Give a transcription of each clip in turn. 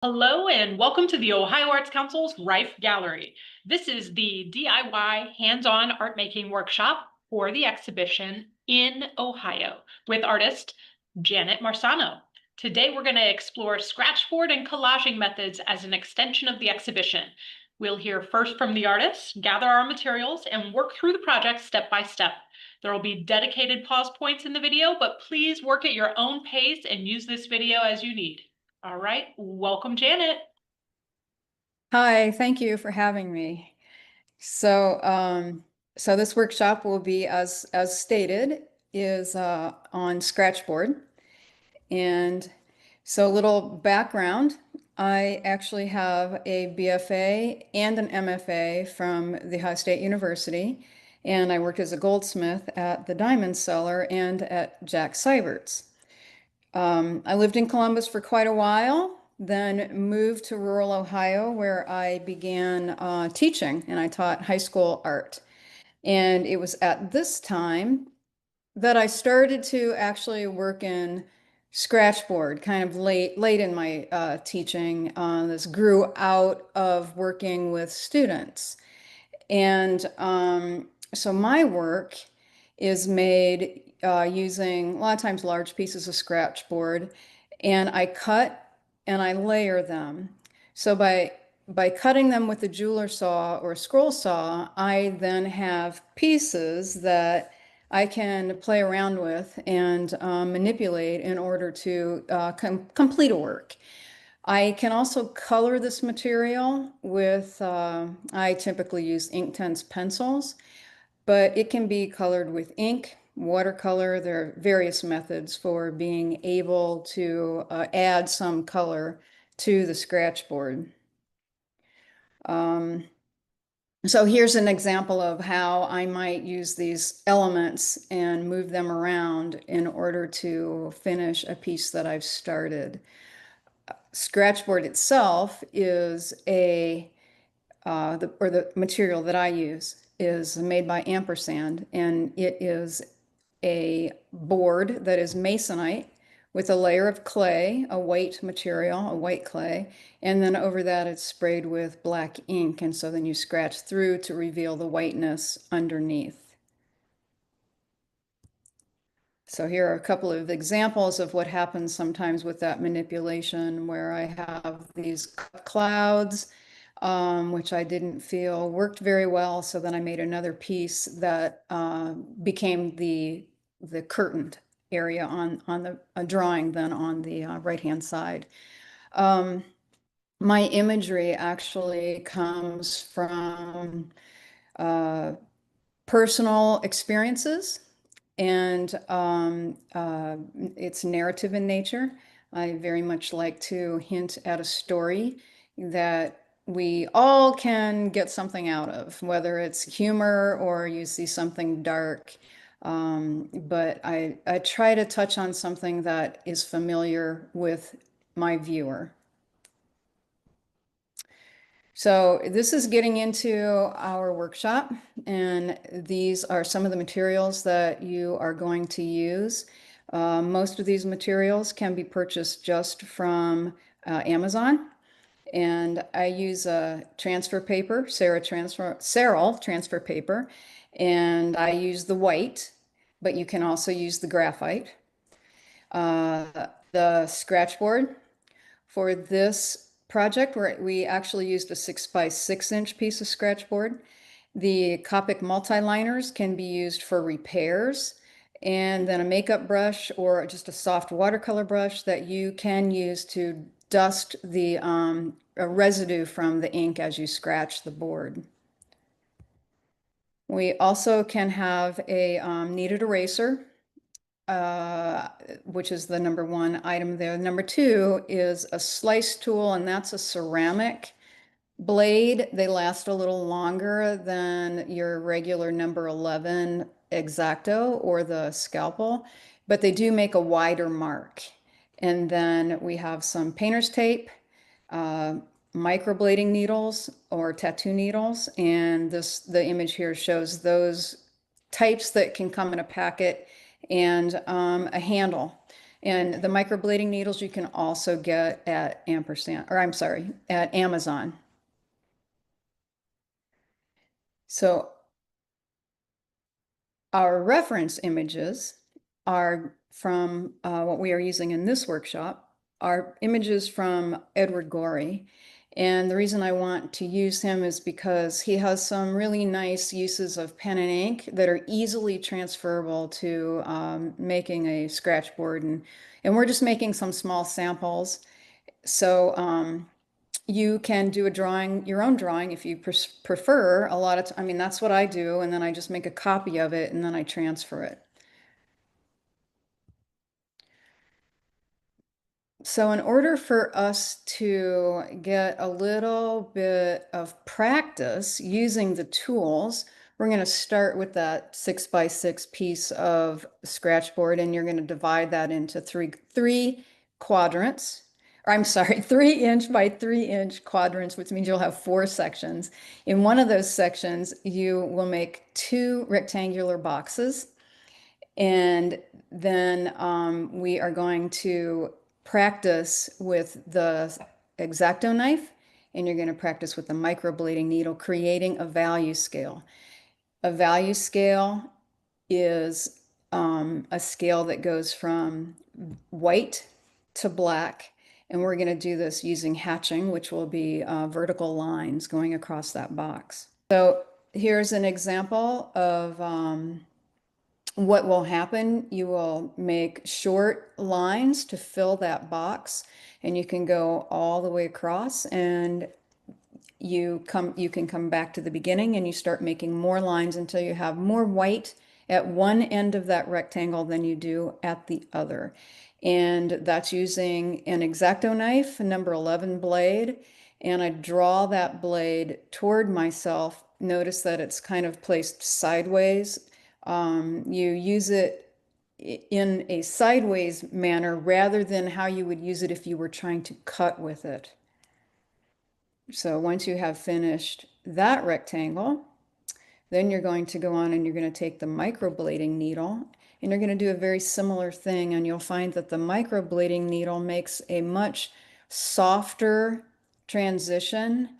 Hello and welcome to the Ohio Arts Council's Rife Gallery. This is the DIY hands-on art making workshop for the exhibition in Ohio with artist Janet Marsano. Today we're going to explore scratchboard and collaging methods as an extension of the exhibition. We'll hear first from the artist, gather our materials, and work through the project step by step. There will be dedicated pause points in the video, but please work at your own pace and use this video as you need. All right, welcome, Janet. Hi, thank you for having me. So this workshop will be, as stated, is on scratchboard. And so a little background, I actually have a BFA and an MFA from the Ohio State University, and I worked as a goldsmith at the Diamond Cellar and at Jack Seibert's. I lived in Columbus for quite a while, then moved to rural Ohio where I began teaching, and I taught high school art. And it was at this time that I started to actually work in scratchboard, kind of late in my teaching. This grew out of working with students. And so my work is made using a lot of times large pieces of scratchboard, and I cut and I layer them. So by cutting them with a jeweler saw or a scroll saw, I then have pieces that I can play around with and manipulate in order to complete a work. I can also color this material with, I typically use Inktense pencils, but it can be colored with ink, watercolor. There are various methods for being able to add some color to the scratchboard. So here's an example of how I might use these elements and move them around in order to finish a piece that I've started. Scratchboard itself is the material that I use is made by Ampersand, and it is a board that is masonite with a layer of clay, a white material, a white clay, and then over that it's sprayed with black ink, and so then you scratch through to reveal the whiteness underneath. So here are a couple of examples of what happens sometimes with that manipulation, where I have these clouds, which I didn't feel worked very well. So then I made another piece that became the curtained area on the drawing then on the right-hand side. My imagery actually comes from personal experiences, and it's narrative in nature. I very much like to hint at a story that we all can get something out of, whether it's humor or you see something dark. But I try to touch on something that is familiar with my viewer. So this is getting into our workshop, and these are some of the materials that you are going to use. Most of these materials can be purchased just from Amazon, and I use a transfer paper, Serral transfer paper, and I use the white, but you can also use the graphite. The scratchboard. For this project, we actually used a 6x6 inch piece of scratchboard. The Copic multi-liners can be used for repairs, and then a makeup brush or just a soft watercolor brush that you can use to dust the residue from the ink as you scratch the board. We also can have a kneaded eraser, which is the number one item there. Number two is a slice tool, and that's a ceramic blade. They last a little longer than your regular number 11 X-Acto or the scalpel, but they do make a wider mark. And then we have some painter's tape, microblading needles or tattoo needles, and the image here shows those types that can come in a packet, and a handle. And the microblading needles you can also get at ampersand, or I'm sorry, at Amazon. So our reference images are from what we are using in this workshop, are images from Edward Gorey. And the reason I want to use him is because he has some really nice uses of pen and ink that are easily transferable to making a scratch board. And we're just making some small samples. So you can do a drawing, your own drawing, if you prefer. A lot of, I mean, that's what I do, and then I just make a copy of it and then I transfer it. So in order for us to get a little bit of practice using the tools, we're going to start with that 6x6 piece of scratch board, and you're going to divide that into three quadrants. Or I'm sorry, 3" by 3" quadrants, which means you'll have 4 sections. In one of those sections, you will make 2 rectangular boxes. And then we are going to practice with the X-Acto knife, and you're going to practice with the microblading needle, creating a value scale. A value scale is a scale that goes from white to black, and we're going to do this using hatching, which will be vertical lines going across that box. So here's an example of what will happen. You will make short lines to fill that box, and you can go all the way across, and you can come back to the beginning and you start making more lines until you have more white at one end of that rectangle than you do at the other. And that's using an X-Acto knife, a number 11 blade, and I draw that blade toward myself. Notice that it's kind of placed sideways. You use it in a sideways manner rather than how you would use it if you were trying to cut with it. So once you have finished that rectangle, then you're going to go on and you're going to take the microblading needle and you're going to do a very similar thing, and you'll find that the microblading needle makes a much softer transition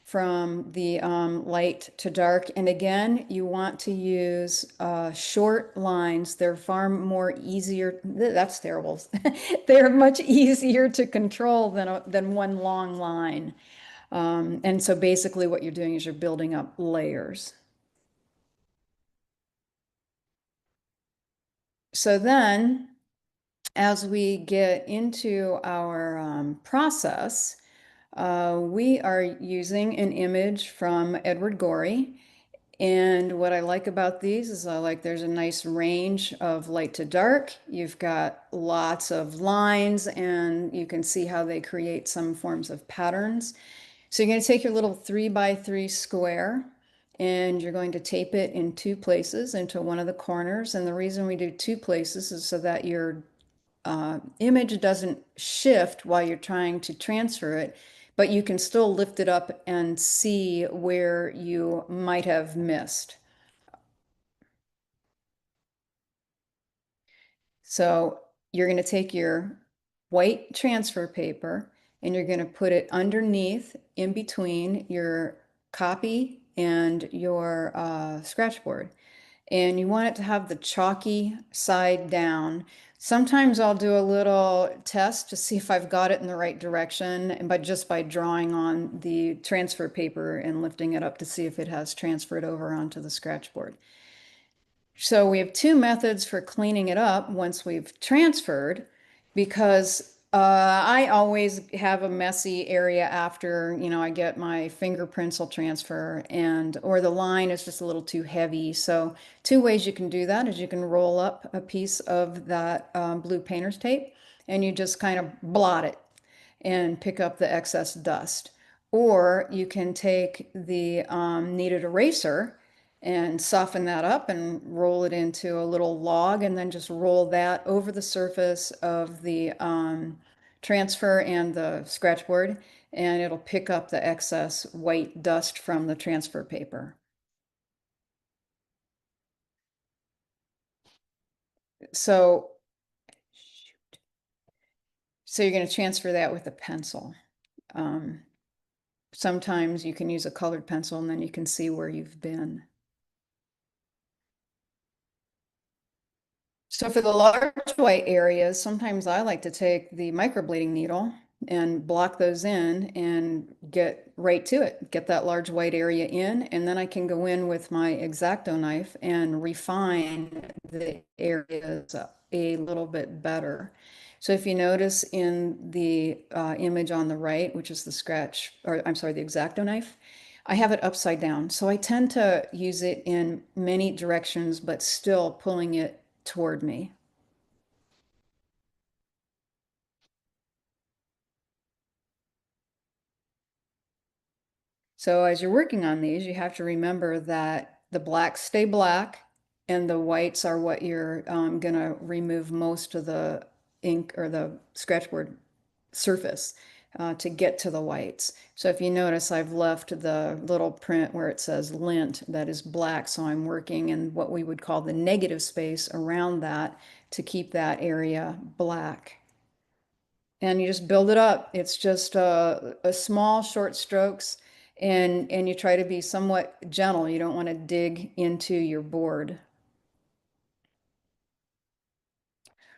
from the light to dark. And again, you want to use short lines. They're far more easier. That's terrible. They're much easier to control than one long line. And so basically what you're doing is you're building up layers. So then, as we get into our process, we are using an image from Edward Gorey. And what I like about these is there's a nice range of light to dark. You've got lots of lines, and you can see how they create some forms of patterns. So you're going to take your little 3x3 square and you're going to tape it in 2 places into one of the corners. And the reason we do 2 places is so that your image doesn't shift while you're trying to transfer it, but you can still lift it up and see where you might have missed. So you're going to take your white transfer paper and you're going to put it underneath in between your copy and your scratch board. And you want it to have the chalky side down. Sometimes I'll do a little test to see if I've got it in the right direction, but just by drawing on the transfer paper and lifting it up to see if it has transferred over onto the scratch board. So we have 2 methods for cleaning it up once we've transferred, because I always have a messy area after, I get my fingerprints will transfer, or the line is just a little too heavy. So 2 ways you can do that is you can roll up a piece of that blue painter's tape and you just kind of blot it and pick up the excess dust. Or you can take the kneaded eraser and soften that up and roll it into a little log, and then just roll that over the surface of the transfer and the scratch board, and it'll pick up the excess white dust from the transfer paper. So So you're going to transfer that with a pencil. Um, Sometimes you can use a colored pencil and then you can see where you've been. So for the large white areas, sometimes I like to take the microblading needle and block those in and get right to it, get that large white area in, and then I can go in with my X-Acto knife and refine the areas a little bit better. So if you notice in the image on the right, which is the scratch, or I'm sorry, the X-Acto knife, I have it upside down. So I tend to use it in many directions, but still pulling it toward me. So as you're working on these, you have to remember that the blacks stay black and the whites are what you're going to remove most of the ink or the scratchboard surface to get to the whites. So if you notice, I've left the little print where it says lint that is black. So I'm working in what we would call the negative space around that to keep that area black. And you just build it up. It's just a small, short strokes, and you try to be somewhat gentle. You don't want to dig into your board.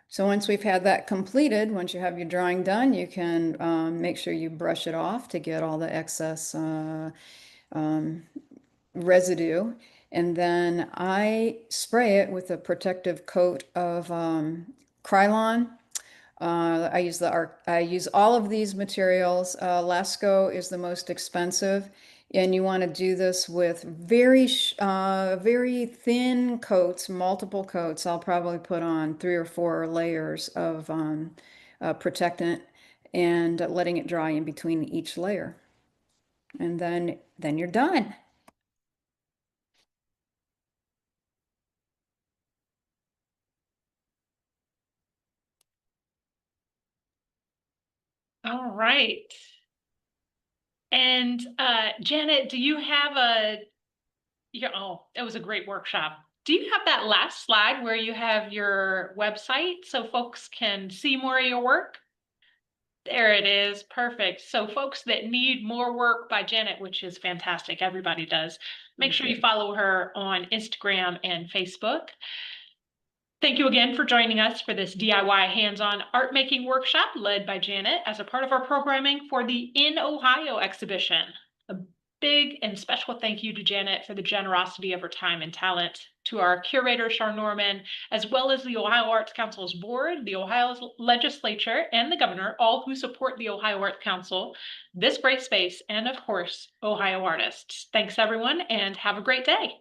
So once we've had that completed, once you have your drawing done, you can make sure you brush it off to get all the excess um, residue. And then I spray it with a protective coat of Krylon. I use all of these materials. Lasco is the most expensive, and you want to do this with very thin coats, multiple coats. I'll probably put on 3 or 4 layers of protectant and letting it dry in between each layer. And then you're done. All right. And Janet, do you have oh, that was a great workshop. Do you have that last slide where you have your website so folks can see more of your work? There it is. Perfect. So folks that need more work by Janet, which is fantastic, everybody does, make sure you Okay. follow her on Instagram and Facebook. Thank you again for joining us for this DIY hands-on art making workshop led by Janet as a part of our programming for the In Ohio exhibition. A big and special thank you to Janet for the generosity of her time and talent, to our curator, Char Norman, as well as the Ohio Arts Council's board, the Ohio legislature, and the governor, all who support the Ohio Arts Council, this great space, and of course, Ohio artists. Thanks everyone, and have a great day.